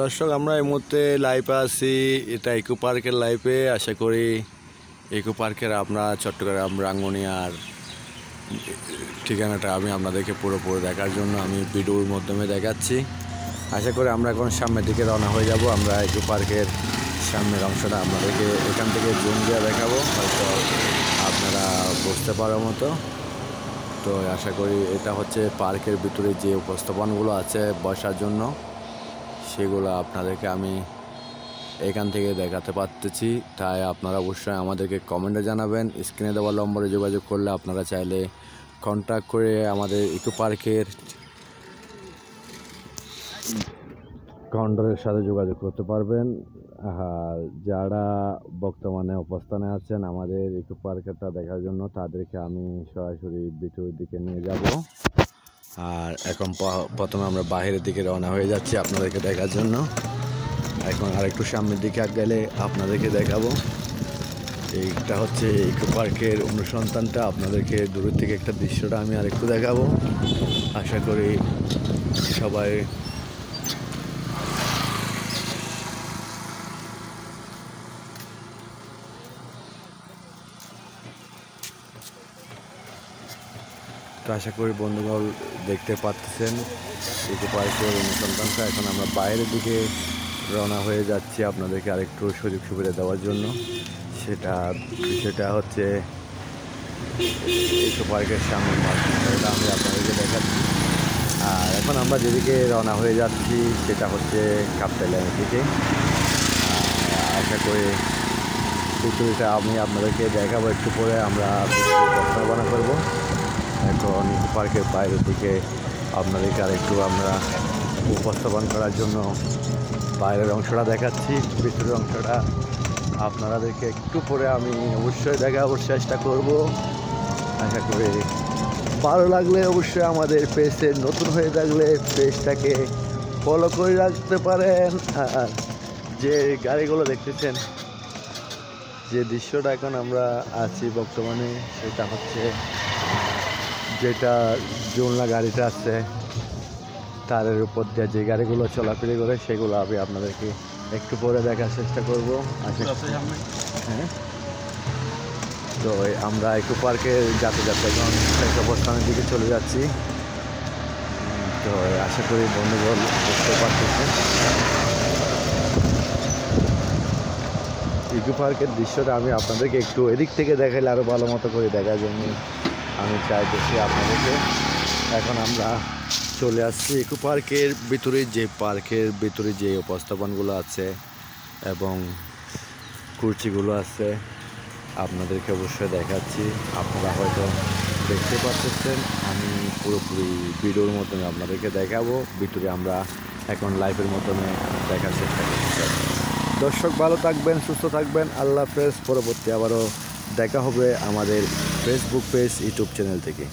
দর্শক, আমরা এই মুহূর্তে লাইভে আছি। এটা ইকো পার্কের লাইভে। আশা করি ইকো পার্কের আপনার চট্টগ্রাম রাঙ্গুনিয়ার ঠিকানাটা আমি আপনাদেরকে পুরোপুরি দেখার জন্য আমি ভিডিওর মাধ্যমে দেখাচ্ছি। আশা করি আমরা এখন সামনের দিকে রওনা হয়ে যাব। আমরা ইকো পার্কের সামনের অংশটা আপনাদেরকে এখান থেকে জুম দিয়ে দেখাবো, হয়তো আপনারা বুঝতে পারার মতো। তো আশা করি এটা হচ্ছে পার্কের ভিতরে যে উপস্থাপনগুলো আছে বসার জন্য, সেগুলো আপনাদেরকে আমি এখান থেকে দেখাতে পারতেছি। তাই আপনারা অবশ্যই আমাদেরকে কমেন্টে জানাবেন। স্ক্রিনে দেওয়া নম্বরে যোগাযোগ করলে আপনারা চাইলে কন্ট্যাক্ট করে আমাদের ইকো পার্কের কাউন্টারের সাথে যোগাযোগ করতে পারবেন। আর যারা বর্তমানে অবস্থানে আছেন আমাদের ইকো পার্কটা দেখার জন্য, তাদেরকে আমি সরাসরি ভিতরের দিকে নিয়ে যাব। আর এখন প্রথমে আমরা বাইরের দিকে রওনা হয়ে যাচ্ছি আপনাদেরকে দেখার জন্য। এখন আরেকটু সামনের দিকে গেলে আপনাদেরকে দেখাবো। এইটা হচ্ছে ইকো পার্কের অনুসন্ধানটা। আপনাদেরকে দূরের থেকে একটা দৃশ্যটা আমি আরেকটু দেখাবো। আশা করি সবাই বন্ধুগণ দেখতে পাচ্ছেন ইকো পার্কের অনুসন্ধানটা। এখন আমরা বাইরের দিকে রওনা হয়ে যাচ্ছি আপনাদেরকে আরেকটু সুযোগ সুবিধা দেওয়ার জন্য। বিষয়টা হচ্ছে ইকো পার্কের সামনে মার্কেটটা আমি আপনাদেরকে দেখাচ্ছি। আর এখন আমরা যেদিকে রওনা হয়ে যাচ্ছি সেটা হচ্ছে কাপ্তাইলের দিকে। আশা করি ভিতরটা আমি আপনাদেরকে দেখাবো একটু পরে। আমরা উপস্থাপনা করবো। এখন ইকো পার্কের বাইরের দিকে আপনাদেরকে আরেকটু আমরা উপস্থাপন করার জন্য বাইরের অংশটা দেখাচ্ছি। ভিতরের অংশটা আপনাদেরকে একটু পরে আমি অবশ্যই দেখাবার চেষ্টা করব। আশা করি ভালো লাগলে অবশ্যই আমাদের পেজে নতুন হয়ে থাকলে পেজটাকে ফলো করে রাখতে পারেন। আর যে গাড়িগুলো দেখতেছেন, যে দৃশ্যটা এখন আমরা আছি বর্তমানে, সেটা হচ্ছে যেটা জোলনা গাড়িটা আছে তারের উপর দিয়ে যে গাড়িগুলো চলাফেরা করে, সেগুলো আমি আপনাদেরকে একটু পরে দেখার চেষ্টা করব। হ্যাঁ, তো আমরা ইকো পার্কে যাতে এখন শেষ অবস্থানের দিকে চলে যাচ্ছি। তো আশা করি বন্ধুগণ বুঝতে পারতেছেন ইকো পার্কের দৃশ্যটা আমি আপনাদেরকে একটু এদিক থেকে দেখাইলে আরও ভালো মতো করে দেখার জন্য আমি চাইতেছি আপনাদেরকে। এখন আমরা চলে আসছি ইকো পার্কের ভিতরে যে উপস্থাপনগুলো আছে এবং কুর্চিগুলো আছে আপনাদেরকে অবশ্যই দেখাচ্ছি। আপনারা হয়তো দেখতে পাচ্ছেন, আমি পুরোপুরি ভিডিওর মাধ্যমে আপনাদেরকে দেখাবো। ভিতরে আমরা এখন লাইভের মাধ্যমে দেখার চেষ্টা করছি। দর্শক, ভালো থাকবেন, সুস্থ থাকবেন। আল্লাহ হাফেজ। পরবর্তী আবারও দেখা হবে আমাদের ফেসবুক পেজ, ইউটিউব চ্যানেল থেকে।